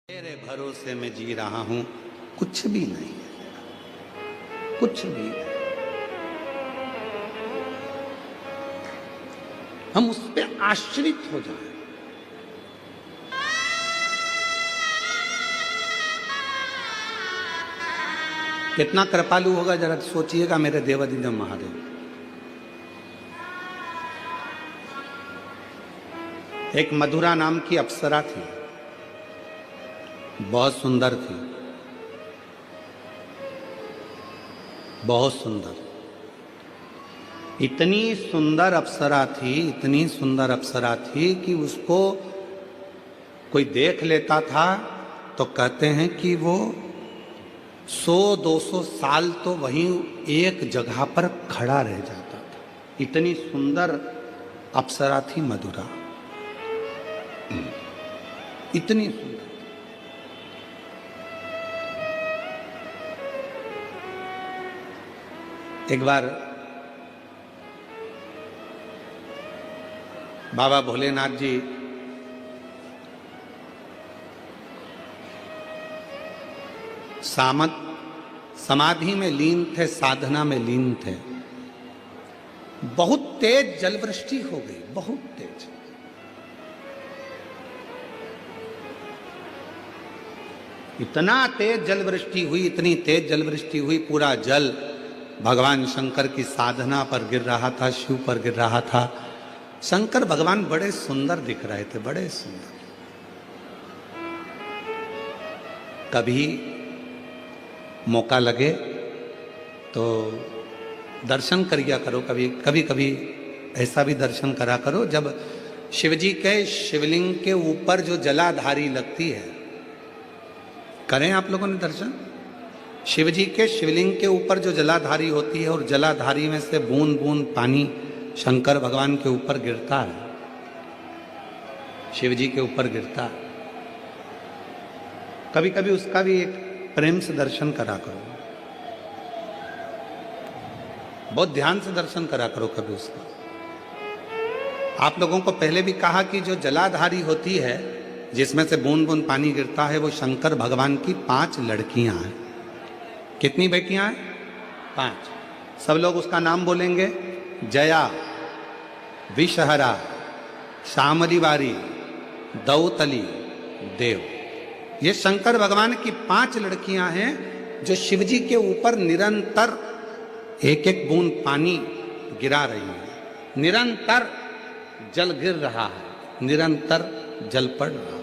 तेरे भरोसे में जी रहा हूं, कुछ भी नहीं है, कुछ भी नहीं। हम उस पे आश्रित हो जाएं। कितना कृपालु होगा जरा सोचिएगा मेरे देवादिदेव महादेव। एक मधुरा नाम की अप्सरा थी, बहुत सुंदर थी, बहुत सुंदर। इतनी सुंदर अप्सरा थी, इतनी सुंदर अप्सरा थी कि उसको कोई देख लेता था तो कहते हैं कि वो 100-200 साल तो वहीं एक जगह पर खड़ा रह जाता था। इतनी सुंदर अप्सरा थी मधुरा, इतनी सुंदर। एक बार बाबा भोलेनाथ जी समाधि में लीन थे, साधना में लीन थे। बहुत तेज जलवृष्टि हो गई, बहुत तेज। इतना तेज जलवृष्टि हुई, इतनी तेज जलवृष्टि हुई, पूरा जल भगवान शंकर की साधना पर गिर रहा था, शिव पर गिर रहा था। शंकर भगवान बड़े सुंदर दिख रहे थे, बड़े सुंदर। कभी मौका लगे तो दर्शन करिया करो, कभी कभी ऐसा भी दर्शन करा करो जब शिवजी के शिवलिंग के ऊपर जो जलाधारी लगती है। करें आप लोगों ने दर्शन? शिवजी के शिवलिंग के ऊपर जो जलाधारी होती है और जलाधारी में से बूंद बूंद पानी शंकर भगवान के ऊपर गिरता है, शिवजी के ऊपर गिरता है। कभी कभी उसका भी एक प्रेम से दर्शन करा करो, बहुत ध्यान से दर्शन करा करो कभी उसका। आप लोगों को पहले भी कहा कि जो जलाधारी होती है जिसमें से बूंद बूंद पानी गिरता है, वो शंकर भगवान की 5 लड़कियां हैं। कितनी बेटियां हैं? 5। सब लोग उसका नाम बोलेंगे। जया, विषहरा, श्यामली बारी, दौतली, देव। ये शंकर भगवान की 5 लड़कियां हैं जो शिवजी के ऊपर निरंतर एक एक बूंद पानी गिरा रही हैं। निरंतर जल गिर रहा है, निरंतर जल पड़ रहा है।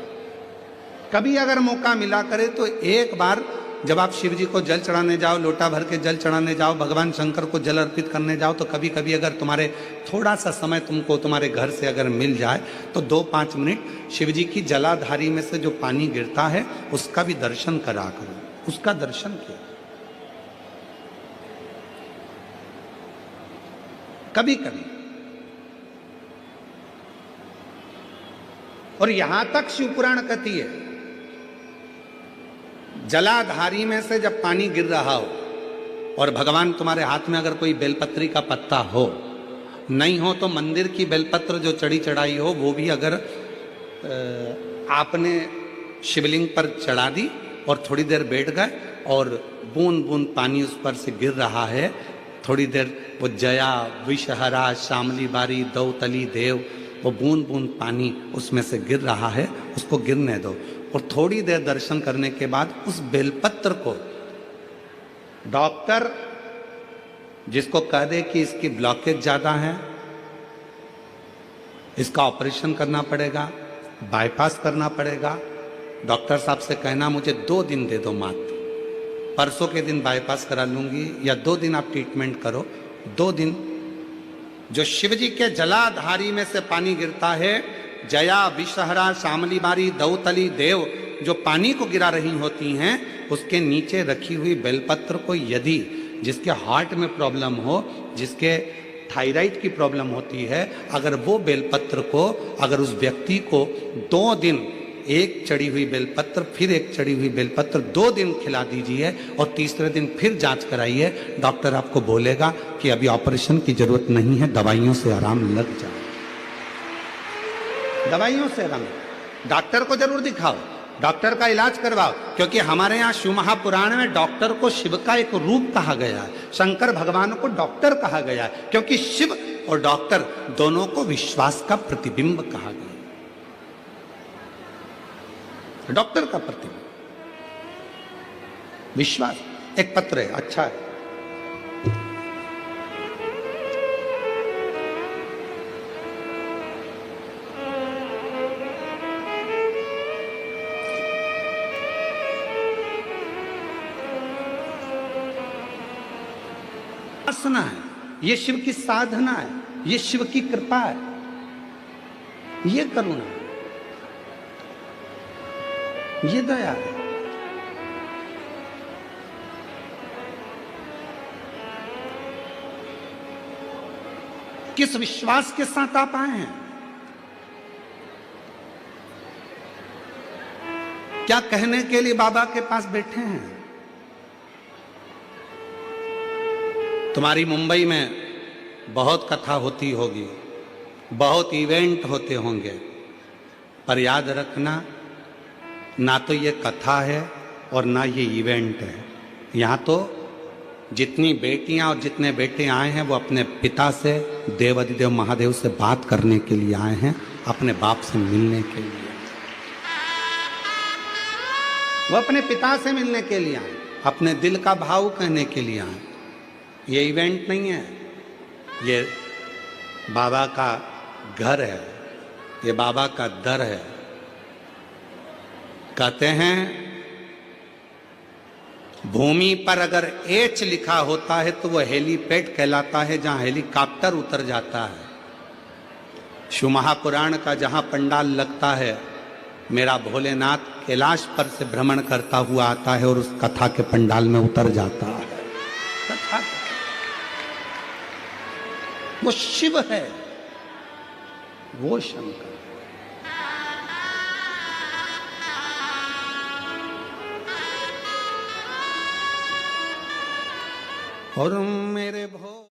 कभी अगर मौका मिला करे तो एक बार जब आप शिव जी को जल चढ़ाने जाओ, लोटा भर के जल चढ़ाने जाओ, भगवान शंकर को जल अर्पित करने जाओ, तो कभी कभी अगर तुम्हारे थोड़ा सा समय तुमको तुम्हारे घर से अगर मिल जाए तो 2-5 मिनट शिव जी की जलाधारी में से जो पानी गिरता है उसका भी दर्शन करा करो, उसका दर्शन किया कभी कभी। और यहां तक शिव पुराण कहती है, जलाधारी में से जब पानी गिर रहा हो और भगवान तुम्हारे हाथ में अगर कोई बेलपत्री का पत्ता हो, नहीं हो तो मंदिर की बेलपत्र जो चढ़ी चढ़ाई हो वो भी अगर आपने शिवलिंग पर चढ़ा दी और थोड़ी देर बैठ गए और बूंद बूंद पानी उस पर से गिर रहा है, थोड़ी देर वो जया, विषहरा, श्यामली बारी, दौतली, देव, वो बूंद बूंद पानी उसमें से गिर रहा है, उसको गिरने दो। और थोड़ी देर दर्शन करने के बाद उस बेलपत्र को डॉक्टर जिसको कह दे कि इसकी ब्लॉकेज ज्यादा है, इसका ऑपरेशन करना पड़ेगा, बाईपास करना पड़ेगा, डॉक्टर साहब से कहना मुझे 2 दिन दे दो मात्र, परसों के दिन बाईपास करा लूंगी, या 2 दिन आप ट्रीटमेंट करो। 2 दिन जो शिवजी के जलाधारी में से पानी गिरता है, जया, विषहरा, श्यामली बारी, दौतली, देव, जो पानी को गिरा रही होती हैं, उसके नीचे रखी हुई बेलपत्र को यदि जिसके हार्ट में प्रॉब्लम हो, जिसके थायराइड की प्रॉब्लम होती है, अगर वो बेलपत्र को अगर उस व्यक्ति को 2 दिन एक चढ़ी हुई बेलपत्र, फिर एक चढ़ी हुई बेलपत्र 2 दिन खिला दीजिए और तीसरे दिन फिर जांच कराइए, डॉक्टर आपको बोलेगा कि अभी ऑपरेशन की जरूरत नहीं है, दवाइयों से आराम लग जाए, दवाइयों से आराम। डॉक्टर को जरूर दिखाओ, डॉक्टर का इलाज करवाओ, क्योंकि हमारे यहाँ शिव महापुराण में डॉक्टर को शिव का एक रूप कहा गया है, शंकर भगवान को डॉक्टर कहा गया है, क्योंकि शिव और डॉक्टर दोनों को विश्वास का प्रतिबिंब कहा गया है। डॉक्टर का प्रतिबिंब विश्वास। एक पत्र है, अच्छा है, उपासना है, ये शिव की साधना है, ये शिव की कृपा है, ये करुणा है, ये दया है। किस विश्वास के साथ आप आए हैं? क्या कहने के लिए बाबा के पास बैठे हैं? तुम्हारी मुंबई में बहुत कथा होती होगी, बहुत इवेंट होते होंगे, पर याद रखना, ना तो ये कथा है और ना ये इवेंट है। यहाँ तो जितनी बेटियां और जितने बेटे आए हैं वो अपने पिता से, देवाधिदेव महादेव से बात करने के लिए आए हैं, अपने बाप से मिलने के लिए। वो अपने पिता से मिलने के लिए आए, अपने दिल का भाव कहने के लिए आए। ये इवेंट नहीं है, ये बाबा का घर है, ये बाबा का दर है। कहते हैं भूमि पर अगर एच लिखा होता है तो वो हेलीपैड कहलाता है, जहां हेलीकॉप्टर उतर जाता है। शिव महापुराण का जहां पंडाल लगता है, मेरा भोलेनाथ कैलाश पर से भ्रमण करता हुआ आता है और उस कथा के पंडाल में उतर जाता है। कथा वो शिव है, वो शंकर। और मेरे भो